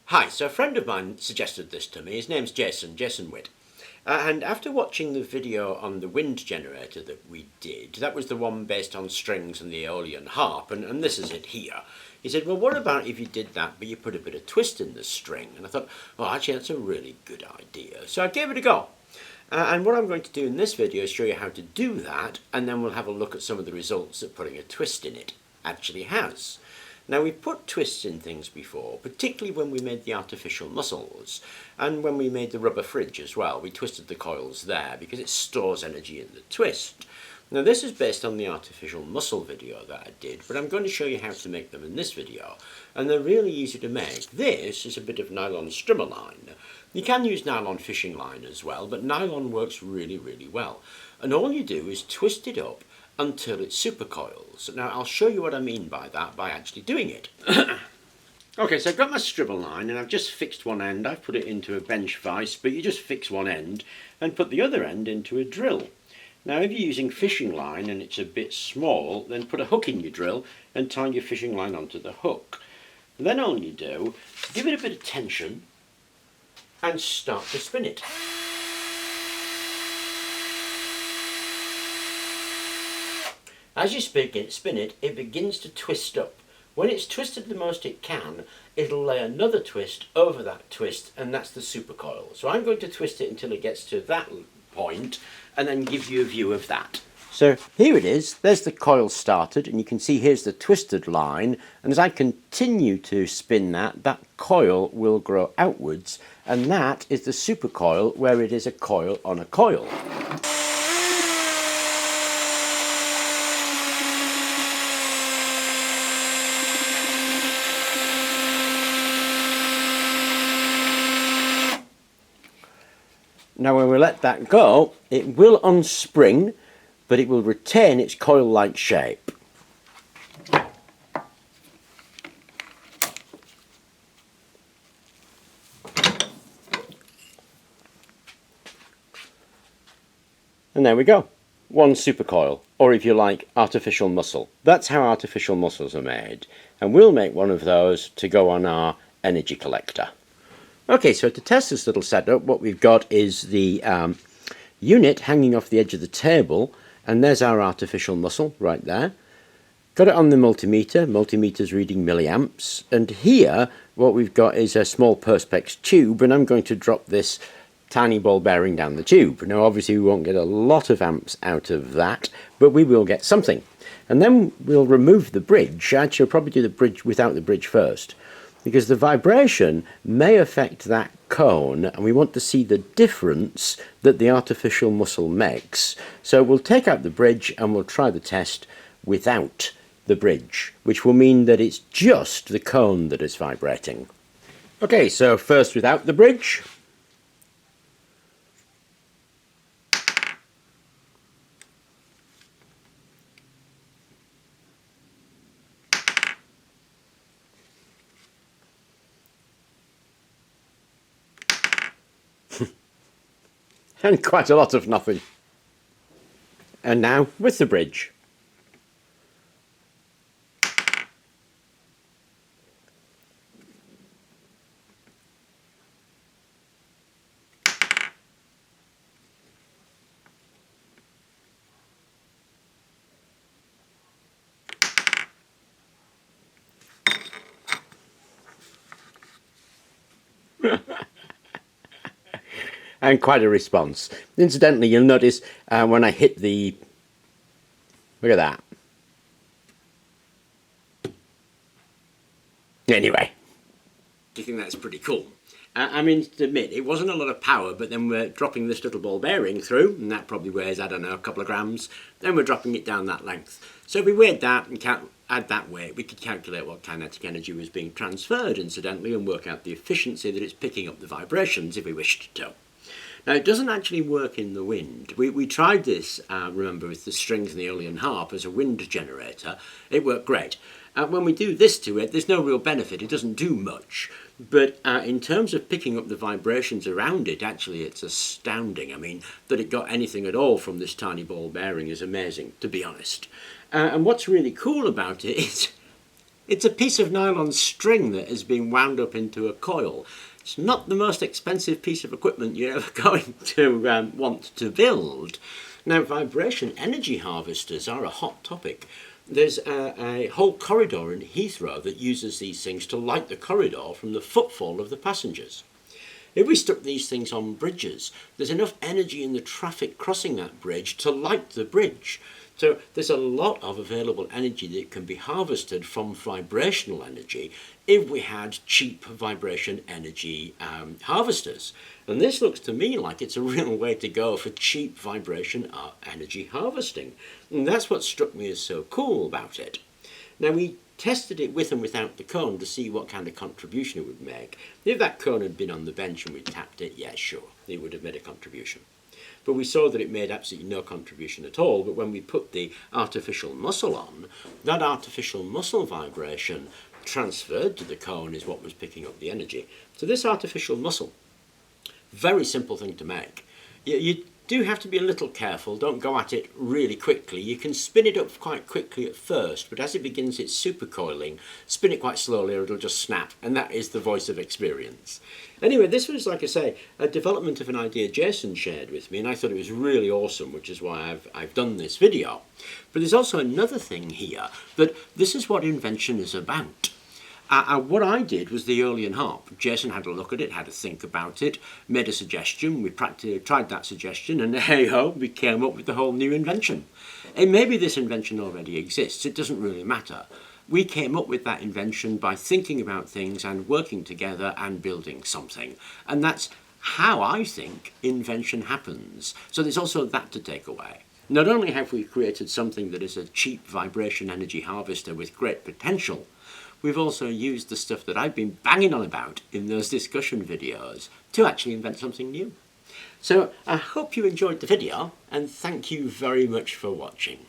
Hi, so a friend of mine suggested this to me. His name's Jason Witt. And after watching the video on the wind generator that we did, that was the one based on strings and the Aeolian harp, and this is it here. He said, well, what about if you did that, but you put a bit of twist in the string? And I thought, well, actually, that's a really good idea. So I gave it a go. And what I'm going to do in this video is show you how to do that, and then we'll have a look at some of the results that putting a twist in it actually has. Now, we've put twists in things before, particularly when we made the artificial muscles, and when we made the rubber fridge as well. We twisted the coils there because it stores energy in the twist. Now, this is based on the artificial muscle video that I did, but I'm going to show you how to make them in this video, and they're really easy to make. This is a bit of nylon strimmer line. You can use nylon fishing line as well, but nylon works really, really well. And all you do is twist it up until it supercoils. Now, I'll show you what I mean by that by actually doing it. Okay, so I've got my strimmer line and I've just fixed one end. I've put it into a bench vise, but you just fix one end and put the other end into a drill. Now, if you're using fishing line and it's a bit small, then put a hook in your drill and tie your fishing line onto the hook. And then all you do, give it a bit of tension and start to spin it. As you spin it, it begins to twist up. When it's twisted the most it can, it'll lay another twist over that twist, and that's the supercoil. So I'm going to twist it until it gets to that point, and then give you a view of that. So here it is, there's the coil started, and you can see here's the twisted line, and as I continue to spin that, that coil will grow outwards, and that is the supercoil where it is a coil on a coil. Now when we let that go, it will unspring, but it will retain its coil-like shape. And there we go. One supercoil, or if you like, artificial muscle. That's how artificial muscles are made. And we'll make one of those to go on our energy collector. Okay, so to test this little setup, what we've got is the unit hanging off the edge of the table, and there's our artificial muscle right there. Got it on the multimeter. Multimeter's reading milliamps, and here what we've got is a small Perspex tube, and I'm going to drop this tiny ball bearing down the tube. Now obviously we won't get a lot of amps out of that, but we will get something. And then we'll remove the bridge. Actually, I'll probably do the bridge without the bridge first, because the vibration may affect that cone, and we want to see the difference that the artificial muscle makes. So we'll take out the bridge and we'll try the test without the bridge, which will mean that it's just the cone that is vibrating. Okay, so first without the bridge. And quite a lot of nothing. And now with the bridge. And quite a response. Incidentally, you'll notice when I hit the... Look at that. Anyway. I think that's pretty cool. I mean, to admit, it wasn't a lot of power, but then we're dropping this little ball bearing through, and that probably weighs, I don't know, a couple of grams. Then we're dropping it down that length. So if we weighed that and add that weight, we could calculate what kinetic energy was being transferred, incidentally, and work out the efficiency that it's picking up the vibrations if we wished to. Now, it doesn't actually work in the wind. We tried this, remember, with the strings and the Aeolian harp as a wind generator. It worked great. When we do this to it, there's no real benefit. It doesn't do much. But in terms of picking up the vibrations around it, actually, it's astounding. I mean, that it got anything at all from this tiny ball bearing is amazing, to be honest. And what's really cool about it is It's a piece of nylon string that has been wound up into a coil. It's not the most expensive piece of equipment you're ever going to want to build. Now, vibration energy harvesters are a hot topic. There's a whole corridor in Heathrow that uses these things to light the corridor from the footfall of the passengers. If we stuck these things on bridges, there's enough energy in the traffic crossing that bridge to light the bridge. So there's a lot of available energy that can be harvested from vibrational energy if we had cheap vibration energy harvesters. And this looks to me like it's a real way to go for cheap vibration energy harvesting. And that's what struck me as so cool about it. Now, we tested it with and without the cone to see what kind of contribution it would make. If that cone had been on the bench and we tapped it, yeah, sure, it would have made a contribution. But we saw that it made absolutely no contribution at all. But when we put the artificial muscle on, that artificial muscle vibration transferred to the cone is what was picking up the energy. So this artificial muscle, very simple thing to make. You do have to be a little careful. Don't go at it really quickly. You can spin it up quite quickly at first, but as it begins its supercoiling, spin it quite slowly or it'll just snap, and that is the voice of experience. Anyway, this was, like I say, a development of an idea Jason shared with me, and I thought it was really awesome, which is why I've done this video. But there's also another thing here, that this is what invention is about. What I did was the Aeolian harp. Jason had a look at it, had a think about it, made a suggestion. We tried that suggestion, and hey-ho, we came up with the whole new invention. And maybe this invention already exists. It doesn't really matter. We came up with that invention by thinking about things and working together and building something. And that's how I think invention happens. So there's also that to take away. Not only have we created something that is a cheap vibration energy harvester with great potential, we've also used the stuff that I've been banging on about in those discussion videos to actually invent something new. So I hope you enjoyed the video, and thank you very much for watching.